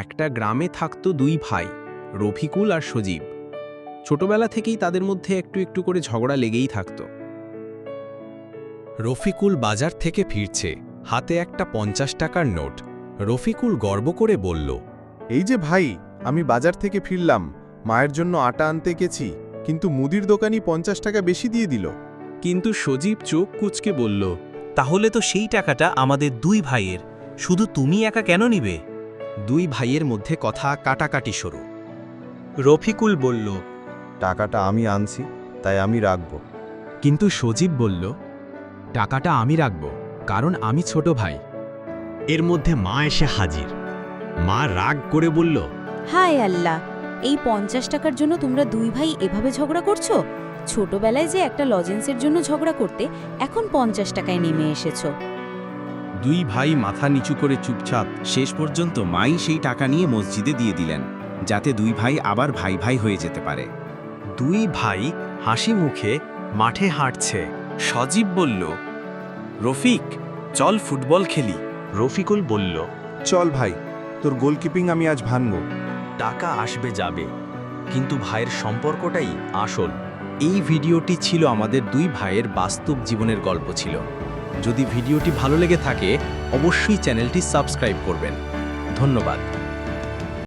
একটা গ্রামে থাকতো দুই ভাই, রফিকুল আর সজীব। ছোটবেলা থেকেই তাদের মধ্যে একটু একটু করে ঝগড়া লেগেই থাকত। রফিকুল বাজার থেকে ফিরছে, হাতে একটা 50 টাকার নোট। রফিকুল গর্ব করে বলল, এই যে ভাই, আমি বাজার থেকে ফিরলাম, মায়ের জন্য আটা আনতে গেছি, কিন্তু মুদির দোকানি 50 টাকা বেশি দিয়ে দিল। কিন্তু সজীব চোখ কুঁচকে বলল, তাহলে তো সেই টাকাটা আমাদের দুই ভাইয়ের, শুধু তুমি একা কেন নিবে? দুই ভাইয়ের মধ্যে কথা কাটাকাটি শুরু। রফিকুল বলল, টাকাটা আমি আনছি, তাই আমি রাখব। কিন্তু সজীব বলল, টাকাটা আমি রাখব, কারণ আমি ছোট ভাই। এর মধ্যে মা এসে হাজির। মা রাগ করে বলল, হায় আল্লাহ, এই 50 টাকার জন্য তোমরা দুই ভাই এভাবে ঝগড়া করছো? ছোটবেলায় যে একটা লজেন্সের জন্য ঝগড়া করতে, এখন 50 টাকায় নেমে এসেছো। দুই ভাই মাথা নিচু করে চুপচাপ। শেষ পর্যন্ত মাই সেই টাকা নিয়ে মসজিদে দিয়ে দিলেন, যাতে দুই ভাই আবার ভাই ভাই হয়ে যেতে পারে। দুই ভাই হাসি মুখে মাঠে হাঁটছে। সজীব বলল, রফিক, চল ফুটবল খেলি। রফিকুল বলল, চল ভাই, তোর গোলকিপিং আমি আজ ভাঙব। টাকা আসবে যাবে, কিন্তু ভাইয়ের সম্পর্কটাই আসল। এই ভিডিওটি ছিল আমাদের দুই ভাইয়ের বাস্তব জীবনের গল্প ছিল। যদি ভিডিওটি ভালো লেগে থাকে, অবশ্যই চ্যানেলটি সাবস্ক্রাইব করবেন। ধন্যবাদ।